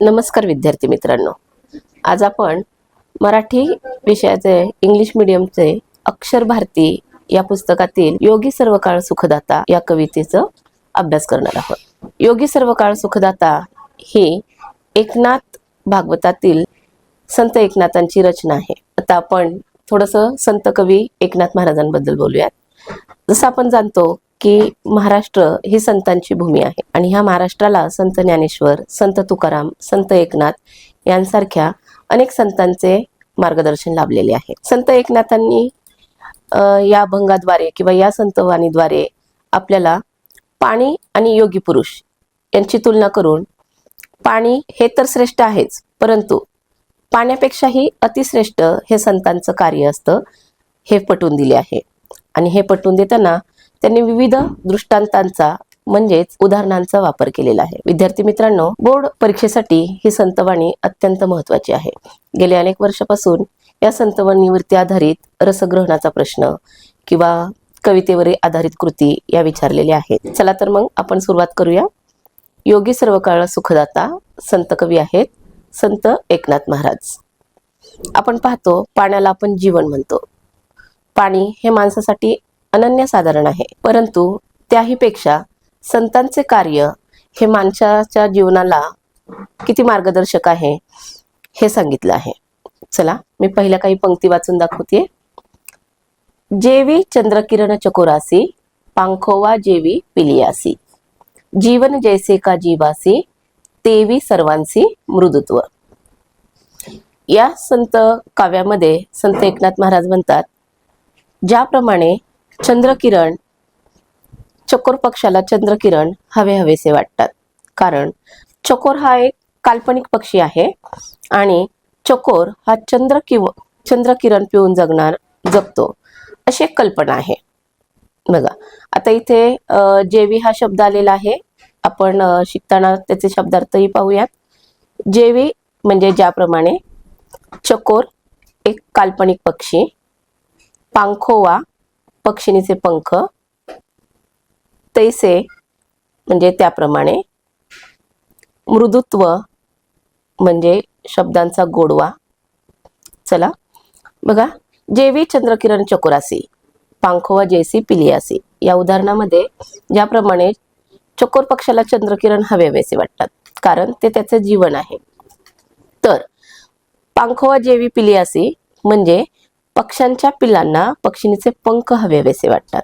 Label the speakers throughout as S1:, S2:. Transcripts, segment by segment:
S1: नमस्कार विद्यार्थी मित्रांनो, आज आपण मराठी विषयाचे इंग्लिश मीडियमचे अक्षर भारती या पुस्तकातील योगी सर्व काळ सुखदाता या कवितेचा अभ्यास करणार आहोत। योगी सर्व काळ सुखदाता ही एकनाथ भागवतातील संत एकनाथांची रचना आहे। आता आपण थोडंसं संत कवी एकनाथ महाराजांबद्दल बोलूयात। जसं आपण जाणतो की महाराष्ट्र ही संतांची भूमी आहे आणि ह्या महाराष्ट्राला संत ज्ञानेश्वर, संत तुकाराम, संत एकनाथ यांसारख्या अनेक संतांचे मार्गदर्शन लाभलेले आहे। संत एकनाथांनी या अभंगाद्वारे किंवा या संतवाणीद्वारे आपल्याला पाणी आणि योगी पुरुष यांची तुलना करून पाणी हे तर श्रेष्ठ आहेच, परंतु पाण्यापेक्षाही अतिश्रेष्ठ हे संतांचं कार्य असतं हे पटवून दिले आहे। आणि हे पटवून देताना त्यांनी विविध दृष्टांतांचा म्हणजेच उदाहरणांचा वापर केलेला आहे। विद्यार्थी मित्रांनो, बोर्ड परीक्षेसाठी ही संतवाणी अत्यंत महत्त्वाची आहे। गेल्या अनेक वर्षापासून या संतवाणीवरती आधारित रसग्रहणाचा प्रश्न किंवा कवितेवर आधारित कृती या विचारलेल्या आहेत। चला तर मग आपण सुरुवात करूया। योगी सर्व काळ सुखदाता संत कवी आहेत संत एकनाथ महाराज। आपण पाहतो पाण्याला आपण जीवन म्हणतो। पाणी हे माणसासाठी अनन्यसाधारण आहे, परंतु त्याही पेक्षा संतांचे कार्य हे माणसाच्या जीवनाला किती मार्गदर्शक आहे हे सांगितलं आहे। चला मी पहिल्या काही पंक्ती वाचून दाखवते। जेवी चंद्रकिरण चकोरासी, पांखोवा जेवी पिलियासी, जीवन जैसे का जीवासी, तेवी सर्वांसी मृदुत्व। या संत काव्यामध्ये संत एकनाथ महाराज म्हणतात, ज्याप्रमाणे चंद्रकिरण, चकोर पक्षाला चंद्रकिरण हवे हवेसे वाटतात, कारण चकोर हा एक काल्पनिक पक्षी आहे आणि चकोर हा चंद्रकिरण पिऊन जगतो अशी एक कल्पना आहे। बघा आता इथे जेवी हा शब्द आलेला आहे, आपण शिकताना त्याचे शब्दार्थही पाहूयात। जेवी म्हणजे ज्याप्रमाणे, चकोर एक काल्पनिक पक्षी, पांखोवा पक्षिणीचे पंख, तैसे म्हणजे त्याप्रमाणे, मृदुत्व म्हणजे शब्दांचा गोडवा। चला बघा, जेवी चंद्रकिरण चकोरासी, पांखोवा जैसी पिलियासी या उदाहरणामध्ये ज्याप्रमाणे चकोर पक्षाला चंद्रकिरण हवेसे वाटतात कारण ते त्याचे जीवन आहे, तर पांखोवा जेवी पिलियासी म्हणजे पक्ष्यांच्या पिल्लांना पक्षिणीचे पंख हवेसे वाटतात।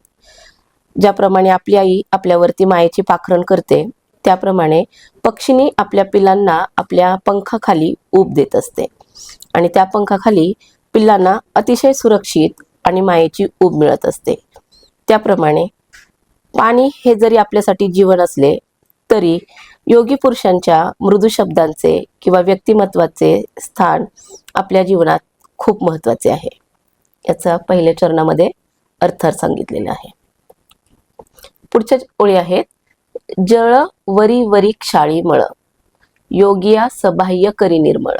S1: ज्याप्रमाणे आपली आई आपल्यावरती मायेची पाखरण करते, त्याप्रमाणे पक्षिणी आपल्या पिल्लांना आपल्या पंखाखाली ऊब देत असते आणि त्या पंखाखाली पिल्लांना अतिशय सुरक्षित आणि मायेची ऊब मिळत असते। त्याप्रमाणे पाणी हे जरी आपल्यासाठी जीवन असले तरी योगी पुरुषांच्या मृदू शब्दांचे किंवा व्यक्तिमत्वाचे स्थान आपल्या जीवनात खूप महत्त्वाचे आहे। याचा पहिल्या चरणामध्ये अर्थ सांगितलेला आहे। पुढच्या ओळी आहेत, जळ वरी वरी क्षाळी मळ, योगिया सबाह्य करी निर्मळ।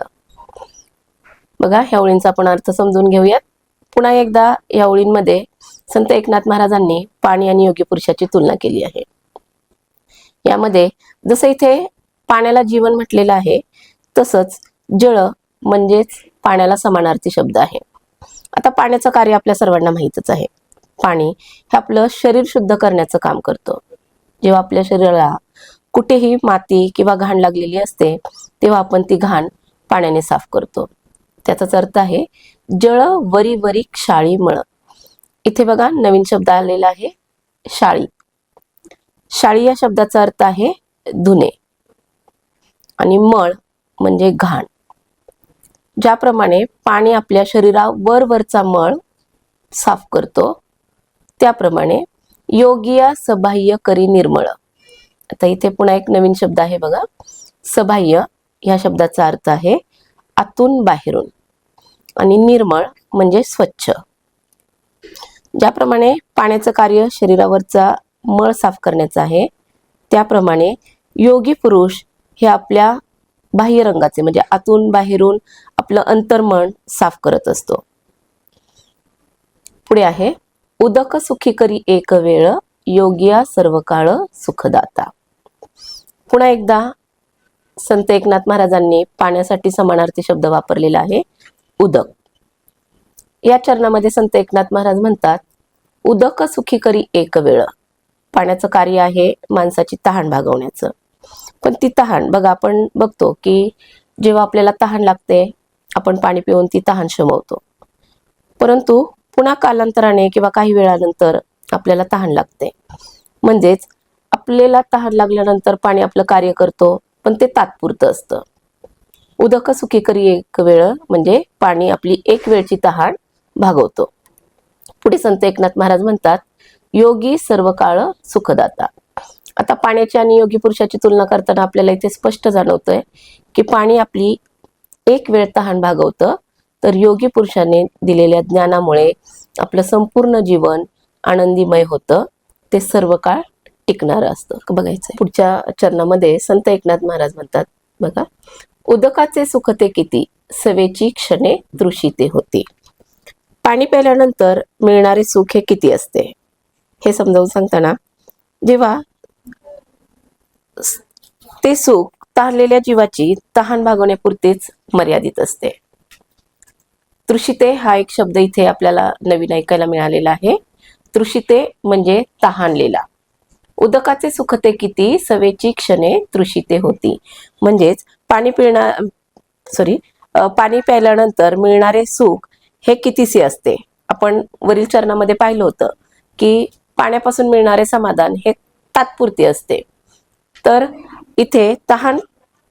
S1: बघा ह्या ओळींचा आपण अर्थ समजून घेऊयात। पुन्हा एकदा या ओळींमध्ये संत एकनाथ महाराजांनी पाणी आणि योगी पुरुषाची तुलना केली आहे। यामध्ये जसं इथे पाण्याला जीवन म्हटलेलं आहे, तसंच जळ म्हणजेच पाण्याला समानार्थी शब्द आहे। आता पाण्याचं कार्य आपल्या सर्वांना माहीतच आहे। पाणी हे आपलं शरीर शुद्ध करण्याचं काम करतं। जेव्हा आपल्या शरीराला कुठेही माती किंवा घाण लागलेली असते तेव्हा आपण ती घाण पाण्याने साफ करतो। त्याचाच अर्थ आहे जळ वरी वरी क्षाळी मळ। इथे बघा नवीन शब्द आलेला आहे, शाळी। शाळी या शब्दाचा अर्थ आहे धुणे आणि मळ म्हणजे घाण। ज्याप्रमाणे पाणी आपल्या शरीरावरचा मळ साफ करतो, त्याप्रमाणे योगिया सबाह्य करी निर्मळ। आता इथे पुन्हा एक नवीन शब्द आहे बघा, सबाह्य ह्या शब्दाचा अर्थ आहे आतून बाहेरून आणि निर्मळ म्हणजे स्वच्छ। ज्याप्रमाणे पाण्याचं कार्य शरीरावरचा मळ साफ करण्याचं आहे, त्याप्रमाणे योगी पुरुष हे आपल्या बाह्य रंगाचे म्हणजे आतून बाहेरून आपलं अंतर्मन साफ करत असतो। पुढे आहे, उदक सुखी करी एक वेळ, योगिया सर्व काळ सुखदाता। पुन्हा एकदा संत एकनाथ महाराजांनी पाण्यासाठी समानार्थी शब्द वापरलेला आहे, उदक. या चरणामध्ये संत एकनाथ महाराज म्हणतात, उदक सुखी करी एक वेळ. पाण्याचं कार्य आहे माणसाची तहान भागवण्याचं. पण ती तहान बघा, आपण बघतो की जेव्हा आपल्याला तहान लागते आपण पाणी पिऊन ती तहान शमवतो, परंतु पुन्हा कालांतराने किंवा काही वेळानंतर आपल्याला तहान लागते. म्हणजेच आपल्याला तहान लागल्यानंतर पाणी आपलं कार्य करतो, पण ते तात्पुरतं असतं. उदक सुखी करी एक वेळ म्हणजे पाणी आपली एक वेळची तहान भागवतो. पुढे संत एकनाथ महाराज म्हणतात, योगी सर्व काळ सुखदाता. आता पाण्याची आणि योगी पुरुषाची तुलना करताना आपल्याला इथे स्पष्ट जाणवतंय की पाणी आपली एक वेळ तहान भागवतं, तर योगी पुरुषाने दिलेल्या ज्ञानामुळे आपलं संपूर्ण जीवन आनंदीमय होतं, ते सर्व काळ टिकणारं असतं. बघायचं पुढच्या चरणामध्ये संत एकनाथ महाराज म्हणतात बघा, उदकाचे सुख ते किती, सवेची क्षणे तृषिते होती. पाणी प्यायल्यानंतर मिळणारे सुख हे किती असते हे समजावून सांगताना, जेव्हा ते सुख तहानलेल्या जीवाची तहान भागवण्यापुरतेच मर्यादित असते. तृषिते हा एक शब्द इथे आपल्याला नवीन ऐकायला मिळालेला आहे. तृषिते म्हणजे तहानलेला. उदकाचे सुख ते किती, सवेची क्षणे तृषिते होती. म्हणजेच पाणी प्यायल्यानंतर मिळणारे सुख हे कितीसे असते. आपण वरील चरणामध्ये पाहिलं होतं की पाण्यापासून मिळणारे समाधान हे तात्पुरते असते, तर इथे तहान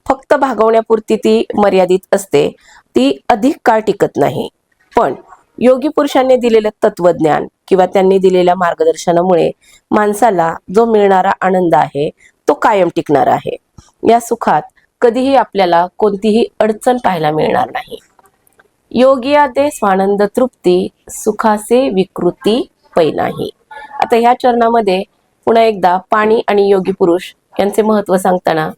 S1: फक्त भागवण्यापुरती ती मर्यादित असते, ती अधिक काळ टिकत नाही. पण योगी पुरुषांनी दिलेलं तत्वज्ञान किंवा त्यांनी दिलेल्या मार्गदर्शनामुळे माणसाला जो मिळणारा आनंद आहे तो कायम टिकणार आहे. या सुखात कधीही आपल्याला कोणतीही अडचण पाहायला मिळणार नाही. योगिया दे स्वानंद तृप्ती, सुखासे विकृती पै नाही. आता ह्या चरणामध्ये पुन्हा एकदा पाणी आणि योगी पुरुष यांचे महत्व सांगताना,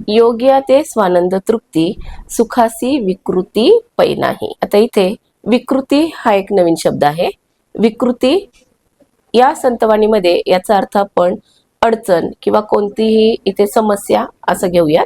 S1: योगिया ते स्वानंद तृप्ती, सुखासी विकृती पै नाही. आता इथे विकृती हा एक नवीन शब्द आहे. विकृती या संतवाणीमध्ये याचा अर्थ आपण अडचण किंवा कोणतीही इथे समस्या असं घेऊयात.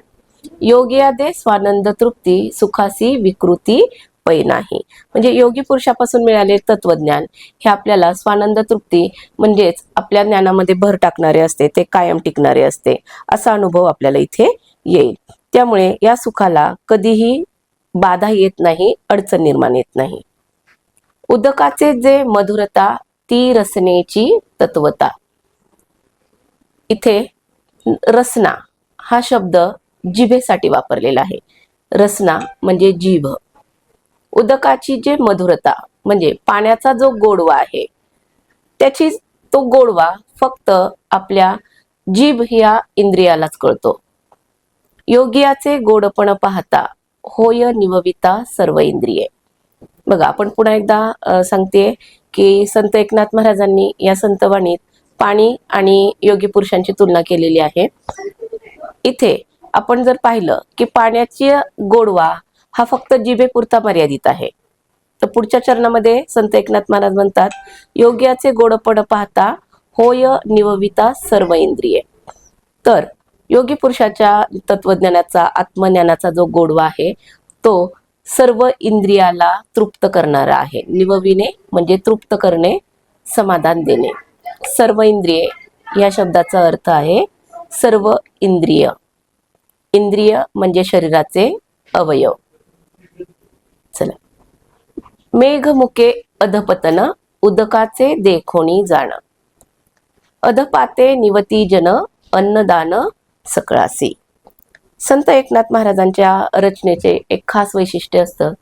S1: योगिया दे स्वानंद तृप्ती, सुखासी विकृती पै नाही. म्हणजे योगी पुरुषापासून मिळालेले तत्वज्ञान हे आपल्याला स्वानंद तृप्ती म्हणजेच आपल्या ज्ञानामध्ये भर टाकणारे असते, ते कायम टिकणारे असते, असा अनुभव आपल्याला इथे येईल. त्यामुळे या सुखाला कधीही बाधा येत नाही, अडचण निर्माण येत नाही. उदकाचे जे मधुरता, ती रसनेची तत्वता. इथे रसना हा शब्द जिभेसाठी वापरलेला आहे. रसना म्हणजे जीभ. उदकाची जे मधुरता म्हणजे पाण्याचा जो गोडवा आहे, त्याची तो गोडवा फक्त आपल्या जीभ या इंद्रियालाच कळतो. योगियाचे गोडपण पाहता, होय निवविता सर्व इंद्रिये. बघा, आपण पुन्हा एकदा सांगते की संत एकनाथ महाराजांनी या संतवाणीत पाणी आणि योगी पुरुषांची तुलना केलेली आहे. इथे आपण जर पाहिलं की पाण्याची गोडवा हा फक्त जिभेपुरता मर्यादित आहे, तर पुढच्या चरणामध्ये संत एकनाथ महाराज म्हणतात, योग्याचे गोडपण पाहता होय निवविता सर्व इंद्रिये. तर योगी पुरुषाच्या तत्वज्ञानाचा, आत्मज्ञानाचा जो गोडवा आहे तो सर्व इंद्रियाला तृप्त करणारा आहे. निवविणे म्हणजे तृप्त करणे, समाधान देणे. सर्व इंद्रिये या शब्दाचा अर्थ आहे सर्व इंद्रिय. इंद्रिय म्हणजे शरीराचे अवयव. चला, मेघमुके अधपतन, उदकाचे देखोणी जाण. अधपाते निवती जन, अन्नदान सकळासी. संत एकनाथ महाराजांच्या रचनेचे एक खास वैशिष्ट्य असतं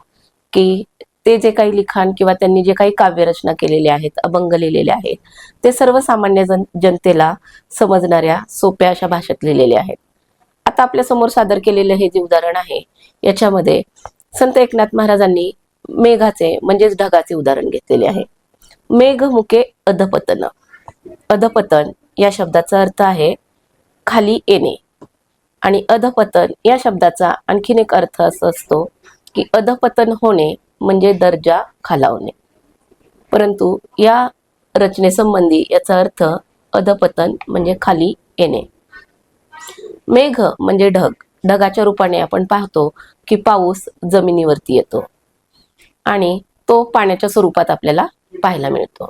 S1: की ते जे काही लिखाण किंवा त्यांनी जे काही काव्यरचना केलेली आहेत, अभंग लिहिलेले आहेत, ते सर्वसामान्य जनतेला समजणाऱ्या सोप्या अशा भाषेत लिहिलेले आहेत. आता आपल्या समोर सादर केलेलं हे जे उदाहरण आहे, याच्यामध्ये संत एकनाथ महाराजांनी मेघाचे म्हणजेच ढगाचे उदाहरण घेतलेले आहे. मेघमुके अधपतन. अधपतन या शब्दाचा अर्थ आहे खाली येणे, आणि अधपतन या शब्दाचा आणखीन एक अर्थ असा असतो की अधपतन होणे म्हणजे दर्जा खालावणे. परंतु या रचनेसंबंधी याचा अर्थ अधपतन म्हणजे खाली येणे. मेघ म्हणजे ढग. ढगाच्या रूपाने आपण पाहतो की पाऊस जमिनीवरती येतो आणि तो पाण्याच्या स्वरूपात आपल्याला पाहायला मिळतो.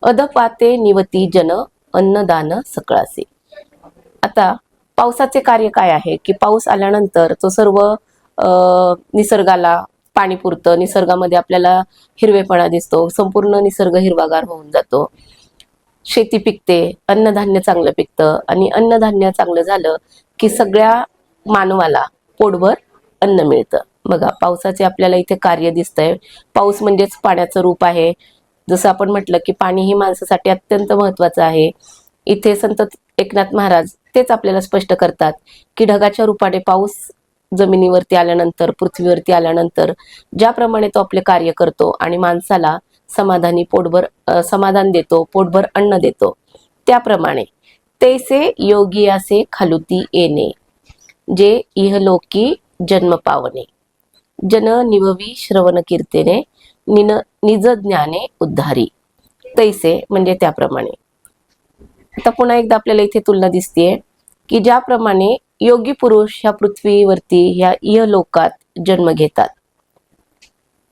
S1: अधपाते निवती जन अन्नदान सकळासे. आता पावसाचे कार्य काय आहे की पाऊस आल्यानंतर तो सर्व निसर्गाला पाणी पुरतं. निसर्गामध्ये आपल्याला हिरवेपणा दिसतो. संपूर्ण निसर्ग हिरवागार होऊन जातो. शेती पिकते, अन्नधान्य चांगलं पिकतं आणि अन्नधान्य चांगलं झालं की सगळ्या मानवाला पोटभर अन्न मिळतं. बघा, पावसाचे आपल्याला इथे कार्य दिसतंय. पाऊस म्हणजेच पाण्याचं रूप आहे. जसं आपण म्हटलं की पाणी ही माणसासाठी अत्यंत महत्वाचं आहे. इथे संत एकनाथ महाराज तेच आपल्याला स्पष्ट करतात की ढगाच्या रूपाने पाऊस जमिनीवरती आल्यानंतर, पृथ्वीवरती आल्यानंतर ज्याप्रमाणे तो आपले कार्य करतो आणि माणसाला समाधानी पोटभर समाधान देतो, पोटभर अन्न देतो, त्याप्रमाणे तैसे योगी असे खालुती येणे, जे इहलोकी जन्म पावणे, जन निववी श्रवण कीर्तने, निज ज्ञाने उद्धारी. तैसे म्हणजे त्याप्रमाणे. आता पुन्हा एकदा आपल्याला इथे तुलना दिसतेय की ज्याप्रमाणे योगी पुरुष ह्या पृथ्वीवरती ह्या इहलोकात जन्म घेतात,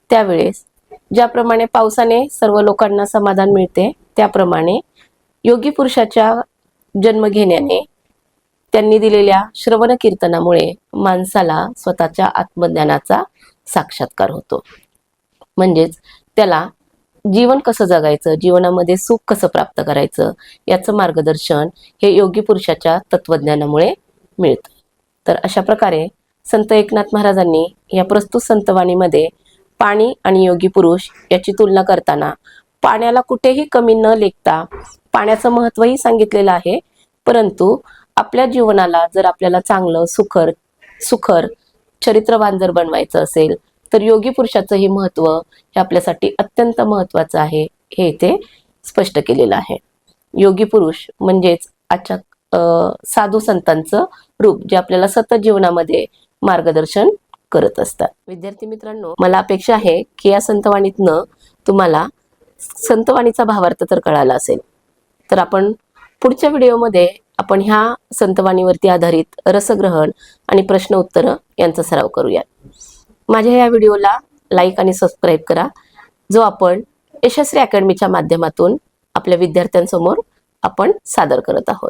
S1: त्यावेळेस ज्याप्रमाणे पावसाने सर्व लोकांना समाधान मिळते, त्याप्रमाणे योगी पुरुषाच्या जन्म घेण्याने त्यांनी दिलेल्या श्रवण कीर्तनामुळे माणसाला स्वतःच्या आत्मज्ञानाचा साक्षात्कार होतो. म्हणजेच त्याला जीवन कसं जगायचं, जीवनामध्ये सुख कसं प्राप्त करायचं, याचं मार्गदर्शन हे योगी पुरुषाच्या तत्वज्ञानामुळे मिळतं. तर अशा प्रकारे संत एकनाथ महाराजांनी या प्रस्तुत संतवाणीमध्ये पाणी आणि योगी पुरुष याची तुलना करताना पाण्याला कुठेही कमी न लेखता पाण्याचं महत्त्वही सांगितलेलं आहे. परंतु आपल्या जीवनाला जर आपल्याला चांगलं सुखर चरित्रवान जर बनवायचं असेल तर योगी पुरुषाचंही महत्त्व हे आपल्यासाठी अत्यंत महत्त्वाचं आहे, हे इथे स्पष्ट केलेलं आहे. योगी पुरुष म्हणजेच आजच्या साधू संतांचं रूप, जे आपल्याला सतत जीवनामध्ये मार्गदर्शन करत असतात. विद्यार्थी मित्रांनो, मला अपेक्षा आहे की या संतवाणीतनं तुम्हाला संतवाणीचा भावार्थ तर कळाला असेल. तर आपण पुढच्या व्हिडिओमध्ये आपण ह्या संतवाणीवरती आधारित रसग्रहण आणि प्रश्न उत्तर यांचा सराव करूया. माझ्या या व्हिडिओला लाईक आणि सबस्क्राईब करा, जो आपण यशस्वी अकॅडमीच्या माध्यमातून आपल्या विद्यार्थ्यांसमोर आपण सादर करत आहोत.